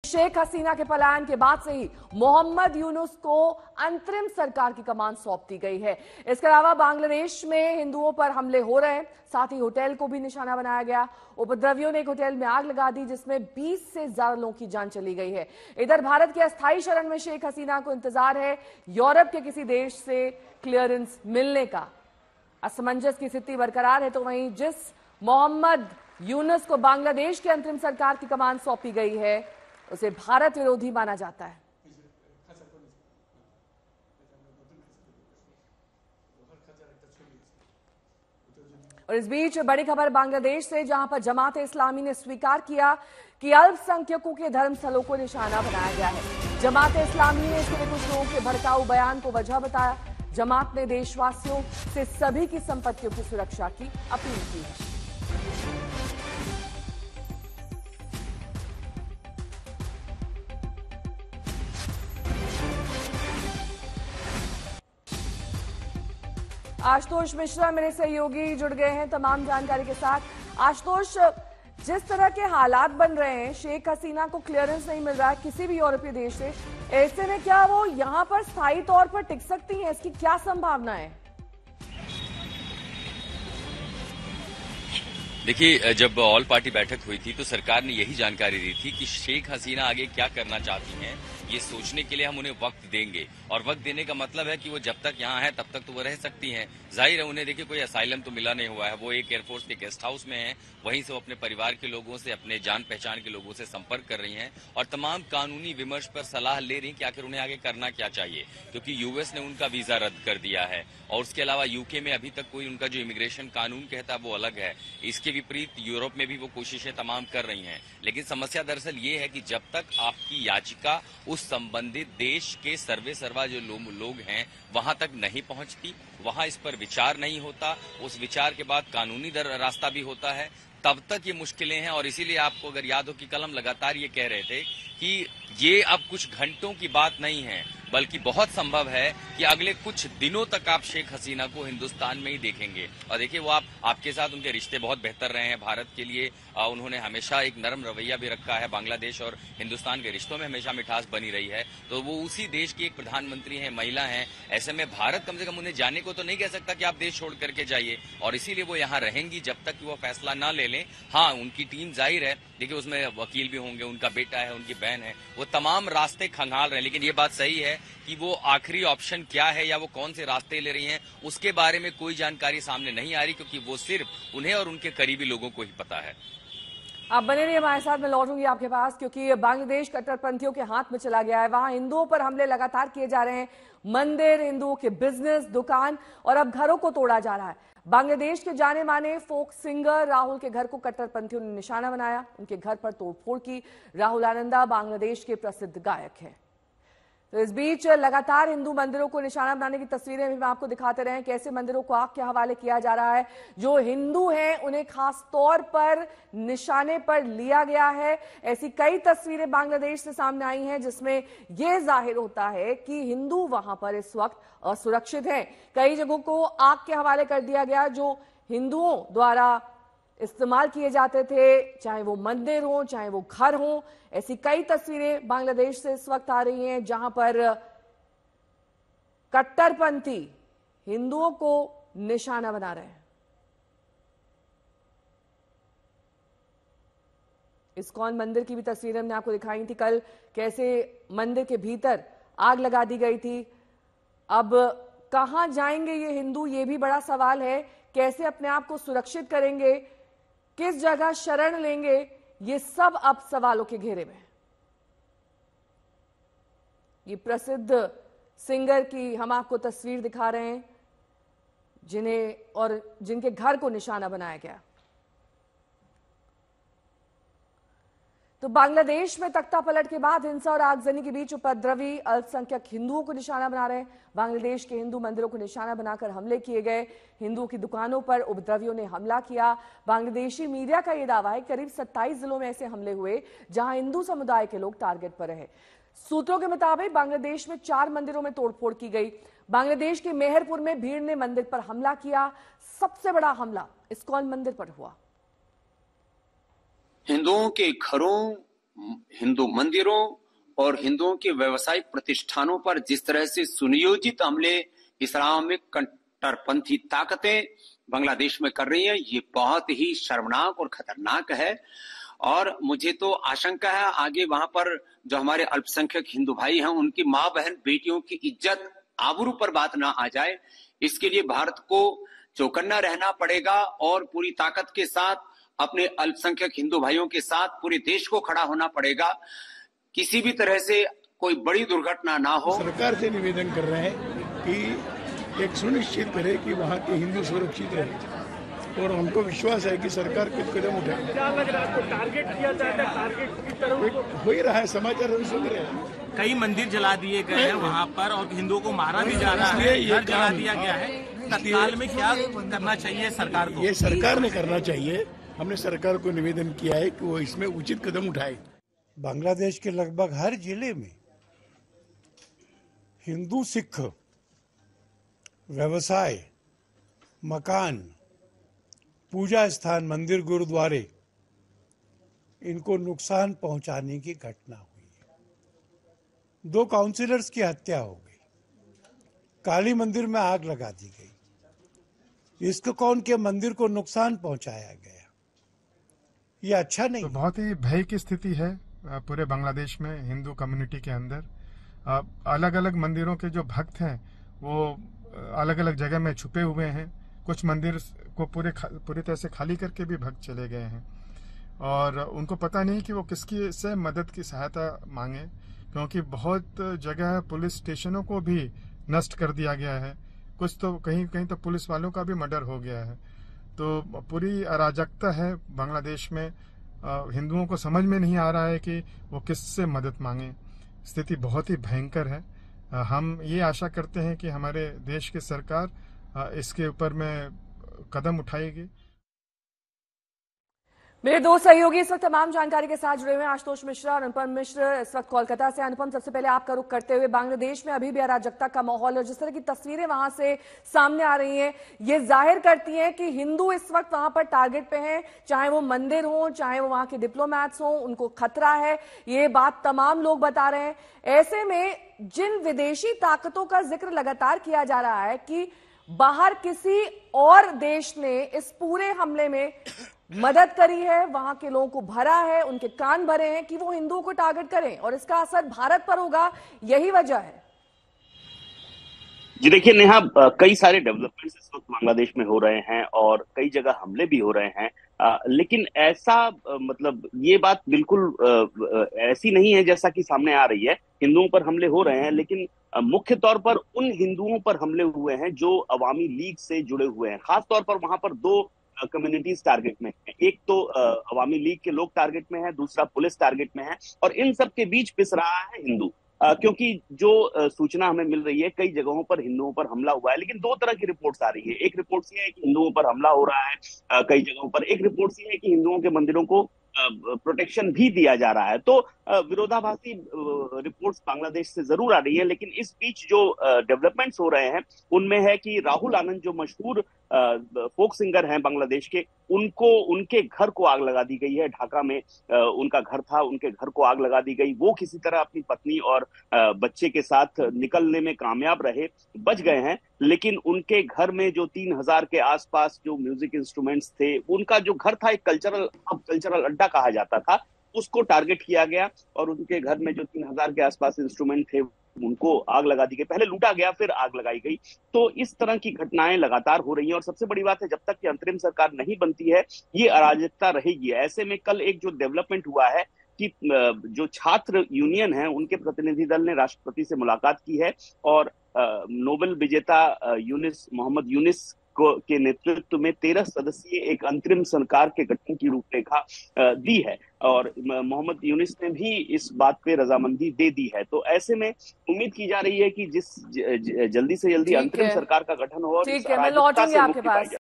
शेख हसीना के पलायन के बाद से ही मोहम्मद यूनुस को अंतरिम सरकार की कमान सौंप दी गई है। इसके अलावा बांग्लादेश में हिंदुओं पर हमले हो रहे हैं, साथ ही होटल को भी निशाना बनाया गया। उपद्रवियों ने एक होटल में आग लगा दी जिसमें 20 से ज्यादा लोगों की जान चली गई है। इधर भारत के अस्थायी शरण में शेख हसीना को इंतजार है यूरोप के किसी देश से क्लियरेंस मिलने का। असमंजस की स्थिति बरकरार है, तो वहीं जिस मोहम्मद यूनुस को बांग्लादेश की अंतरिम सरकार की कमान सौंपी गई है उसे भारत विरोधी माना जाता है। और इस बीच बड़ी खबर बांग्लादेश से, जहां पर जमात-ए-इस्लामी ने स्वीकार किया कि अल्पसंख्यकों के धर्मस्थलों को निशाना बनाया गया है। जमात-ए-इस्लामी ने इसके लिए कुछ लोगों के भड़काऊ बयान को वजह बताया। जमात ने देशवासियों से सभी की संपत्तियों की सुरक्षा की अपील की है। आशुतोष मिश्रा मेरे सहयोगी जुड़ गए हैं तमाम जानकारी के साथ। आशुतोष, जिस तरह के हालात बन रहे हैं, शेख हसीना को क्लियरेंस नहीं मिल रहा है किसी भी यूरोपीय देश से, ऐसे में क्या वो यहां पर स्थायी तौर पर टिक सकती हैं? इसकी क्या संभावना है? देखिए, जब ऑल पार्टी बैठक हुई थी तो सरकार ने यही जानकारी दी थी कि शेख हसीना आगे क्या करना चाहती हैं ये सोचने के लिए हम उन्हें वक्त देंगे। और वक्त देने का मतलब है कि वो जब तक यहाँ है तब तक तो वो रह सकती हैं। जाहिर है उन्हें देखिए कोई असाइलम तो मिला नहीं हुआ है, वो एक एयरफोर्स के गेस्ट हाउस में है, वहीं से वो अपने परिवार के लोगों से, अपने जान पहचान के लोगों से संपर्क कर रही हैं और तमाम कानूनी विमर्श पर सलाह ले रही कि आखिर उन्हें आगे करना क्या चाहिए, क्योंकि यूएस ने उनका वीजा रद्द कर दिया है और उसके अलावा यूके में अभी तक कोई उनका जो इमिग्रेशन कानून कहता है वो अलग है। इसके विपरीत यूरोप में भी वो कोशिशें तमाम कर रही हैं। लेकिन समस्या दरअसल ये है कि जब तक आपकी याचिका उस संबंधित देश के सर्वे सर्वा जो लोग हैं वहां तक नहीं पहुंचती, वहां इस पर विचार नहीं होता, उस विचार के बाद कानूनी रास्ता भी होता है, तब तक ये मुश्किलें हैं। और इसीलिए आपको अगर याद हो कि कल हम लगातार ये कह रहे थे कि ये अब कुछ घंटों की बात नहीं है, बल्कि बहुत संभव है कि अगले कुछ दिनों तक आप शेख हसीना को हिंदुस्तान में ही देखेंगे। और देखिए वो आपके साथ उनके रिश्ते बहुत बेहतर रहे हैं भारत के लिए, उन्होंने हमेशा एक नरम रवैया भी रखा है। बांग्लादेश और हिंदुस्तान के रिश्तों में हमेशा मिठास बनी रही है, तो वो उसी देश की एक प्रधानमंत्री हैं, महिला हैं। ऐसे में भारत कम से कम उन्हें जाने को तो नहीं कह सकता कि आप देश छोड़ करके जाइए, और इसीलिए वो यहाँ रहेंगी जब तक कि वो फैसला ना ले लें। हाँ, उनकी टीम जाहिर है, देखिए उसमें वकील भी होंगे, उनका बेटा है, उनकी बहन है, वो तमाम रास्ते खंगाल रहे हैं। लेकिन ये बात सही है कि वो आखिरी ऑप्शन क्या है या वो कौन से रास्ते ले रही हैं उसके बारे में कोई जानकारी सामने नहीं आ रही, क्योंकि वो सिर्फ उन्हें और उनके करीबी लोगों को ही पता है। आप बने रहिए हमारे साथ, मैं लौटूंगी आपके पास, क्योंकि बांग्लादेश कट्टरपंथियों के हाथ में चला गया है। वहां हिंदुओं पर हमले लगातार किए जा रहे हैं, मंदिर, हिंदुओं के बिजनेस, दुकान और अब घरों को तोड़ा जा रहा है। बांग्लादेश के जाने माने फोक सिंगर राहुल के घर को कट्टरपंथियों ने निशाना बनाया, उनके घर पर तोड़फोड़ की। राहुल आनंदा बांग्लादेश के प्रसिद्ध गायक हैं। तो इस बीच लगातार हिंदू मंदिरों को निशाना बनाने की तस्वीरें भी हम आपको दिखाते रहे, कैसे मंदिरों को आग के हवाले किया जा रहा है। जो हिंदू हैं उन्हें खास तौर पर निशाने पर लिया गया है। ऐसी कई तस्वीरें बांग्लादेश से सामने आई हैं जिसमें यह जाहिर होता है कि हिंदू वहां पर इस वक्त असुरक्षित हैं। कई जगहों को आग के हवाले कर दिया गया जो हिंदुओं द्वारा इस्तेमाल किए जाते थे, चाहे वो मंदिर हो, चाहे वो घर हो। ऐसी कई तस्वीरें बांग्लादेश से इस वक्त आ रही हैं जहां पर कट्टरपंथी हिंदुओं को निशाना बना रहे हैं। इस्कॉन मंदिर की भी तस्वीरें हमने आपको दिखाई थी कल, कैसे मंदिर के भीतर आग लगा दी गई थी। अब कहां जाएंगे ये हिंदू, ये भी बड़ा सवाल है। कैसे अपने आप को सुरक्षित करेंगे, किस जगह शरण लेंगे, ये सब अब सवालों के घेरे में। ये प्रसिद्ध सिंगर की हम आपको तस्वीर दिखा रहे हैं जिन्हें और जिनके घर को निशाना बनाया गया। तो बांग्लादेश में तख्ता पलट के बाद हिंसा और आगजनी के बीच उपद्रवी अल्पसंख्यक हिंदुओं को निशाना बना रहे हैं। बांग्लादेश के हिंदू मंदिरों को निशाना बनाकर हमले किए गए। हिंदुओं की दुकानों पर उपद्रवियों ने हमला किया। बांग्लादेशी मीडिया का यह दावा है करीब 27 जिलों में ऐसे हमले हुए जहां हिंदू समुदाय के लोग टारगेट पर रहे। सूत्रों के मुताबिक बांग्लादेश में 4 मंदिरों में तोड़फोड़ की गई। बांग्लादेश के मेहरपुर में भीड़ ने मंदिर पर हमला किया। सबसे बड़ा हमला इस्कॉन मंदिर पर हुआ। हिंदुओं के घरों, हिंदू मंदिरों और हिंदुओं के व्यवसायिक प्रतिष्ठानों पर जिस तरह से सुनियोजित हमले इस्लामिक कट्टरपंथी ताकतें बांग्लादेश में कर रही हैं, ये बहुत ही शर्मनाक और खतरनाक है। और मुझे तो आशंका है आगे वहां पर जो हमारे अल्पसंख्यक हिंदू भाई हैं, उनकी माँ बहन बेटियों की इज्जत आबरू पर बात ना आ जाए, इसके लिए भारत को चौकन्ना रहना पड़ेगा और पूरी ताकत के साथ अपने अल्पसंख्यक हिंदू भाइयों के साथ पूरे देश को खड़ा होना पड़ेगा। किसी भी तरह से कोई बड़ी दुर्घटना ना हो। सरकार से निवेदन कर रहे हैं कि एक सुनिश्चित करे कि वहाँ के हिंदू सुरक्षित रहे, और हमको विश्वास है कि सरकार कुछ कदम उठाएगी। क्या लग रहा है आपको, टारगेट किया जाता है, टारगेट की तरफ हो ही रहा है, समाचार हम सुन रहे हैं। कई मंदिर जला दिए गए हैं वहाँ पर और हिंदुओं को मारा भी जा रहा है, घर जला दिया गया है। तत्काल में क्या करना चाहिए सरकार को? ये सरकार ने करना चाहिए। हमने सरकार को निवेदन किया है कि वो इसमें उचित कदम उठाए। बांग्लादेश के लगभग हर जिले में हिंदू सिख व्यवसाय, मकान, पूजा स्थान, मंदिर, गुरुद्वारे, इनको नुकसान पहुंचाने की घटना हुई है। 2 काउंसिलर्स की हत्या हो गई, काली मंदिर में आग लगा दी गई। इस्कॉन के मंदिर को नुकसान पहुंचाया गया। ये अच्छा नहीं। तो बहुत ही भय की स्थिति है पूरे बांग्लादेश में हिंदू कम्युनिटी के अंदर। अलग अलग मंदिरों के जो भक्त हैं वो अलग अलग जगह में छुपे हुए हैं। कुछ मंदिर को पूरी तरह से खाली करके भी भक्त चले गए हैं और उनको पता नहीं कि वो किसकी से मदद की सहायता मांगे, क्योंकि बहुत जगह पुलिस स्टेशनों को भी नष्ट कर दिया गया है। कुछ तो कहीं कहीं तो पुलिस वालों का भी मर्डर हो गया है। तो पूरी अराजकता है बांग्लादेश में। हिंदुओं को समझ में नहीं आ रहा है कि वो किससे मदद मांगे। स्थिति बहुत ही भयंकर है। हम ये आशा करते हैं कि हमारे देश की सरकार इसके ऊपर में कदम उठाएगी। मेरे 2 सहयोगी इस वक्त तमाम जानकारी के साथ जुड़े हुए हैं, आशुतोष मिश्रा और अनुपम मिश्र इस वक्त कोलकाता से। अनुपम, सबसे पहले आपका रुख करते हुए, बांग्लादेश में अभी भी अराजकता का माहौल और जिस तरह की तस्वीरें वहां से सामने आ रही हैं, ये जाहिर करती हैं कि हिंदू इस वक्त वहां पर टारगेट पे हैं, चाहे वो मंदिर हो, चाहे वो वहां के डिप्लोमैट्स हो, उनको खतरा है। ये बात तमाम लोग बता रहे हैं। ऐसे में जिन विदेशी ताकतों का जिक्र लगातार किया जा रहा है कि बाहर किसी और देश ने इस पूरे हमले में मदद करी है, वहां के लोगों को भरा है, उनके कान भरे हैं कि वो हिंदुओं को टारगेट करें और इसका असर भारत पर होगा, यही वजह है। जी देखिए नेहा, कई सारे डेवलपमेंट्स इस वक्त बांग्लादेश में हो रहे हैं और कई जगह हमले भी हो रहे हैं। लेकिन ऐसा मतलब ये बात बिल्कुल ऐसी नहीं है जैसा कि सामने आ रही है। हिंदुओं पर हमले हो रहे हैं, लेकिन मुख्य तौर पर उन हिंदुओं पर हमले हुए हैं जो अवामी लीग से जुड़े हुए हैं। खास तौर पर वहां पर 2 कम्युनिटीज टारगेट में है। एक तो अवामी लीग के लोग टारगेट में है, दूसरा पुलिस टारगेट में है और इन सब के बीच पिस रहा है हिंदू। क्योंकि जो सूचना हमें मिल रही है, कई जगहों पर हिंदुओं पर हमला हुआ है, लेकिन 2 तरह की रिपोर्ट्स आ रही है। एक रिपोर्ट ये है कि हिंदुओं पर हमला हो रहा है कई जगहों पर, एक रिपोर्ट ये है कि हिंदुओं के मंदिरों को प्रोटेक्शन भी दिया जा रहा है। तो विरोधाभासी रिपोर्ट्स बांग्लादेश से जरूर आ रही है, लेकिन इस बीच जो डेवलपमेंट्स हो रहे हैं उनमें है कि राहुल आनंद जो मशहूर फोक सिंगर हैं बांग्लादेश के, उनके घर को आग लगा दी गई है। ढाका में उनका घर था, उनके घर को आग लगा दी गई। वो किसी तरह अपनी पत्नी और बच्चे के साथ निकलने में कामयाब रहे, बच गए हैं, लेकिन उनके घर में जो 3000 के आसपास जो म्यूजिक इंस्ट्रूमेंट्स थे, उनका जो घर था एक कल्चरल अड्डा कहा जाता था, उसको टारगेट किया गया और उनके घर में जो 3000 के आसपास इंस्ट्रूमेंट थे उनको आग लगा दी गई। पहले लूटा गया, फिर आग लगाई गई। तो इस तरह की घटनाएं लगातार हो रही हैं और सबसे बड़ी बात है, जब तक कि अंतरिम सरकार नहीं बनती है ये अराजकता रहेगी। ऐसे में कल एक जो डेवलपमेंट हुआ है कि जो छात्र यूनियन है उनके प्रतिनिधि दल ने राष्ट्रपति से मुलाकात की है और नोबेल विजेता मोहम्मद यूनिस के नेतृत्व में 13 सदस्यीय एक अंतरिम सरकार के गठन की रूपरेखा दी है और मोहम्मद यूनिस ने भी इस बात पे रजामंदी दे दी है। तो ऐसे में उम्मीद की जा रही है कि जल्दी से जल्दी अंतरिम सरकार का गठन हो और ठीक है, मैं लौटूंगी आपके पास।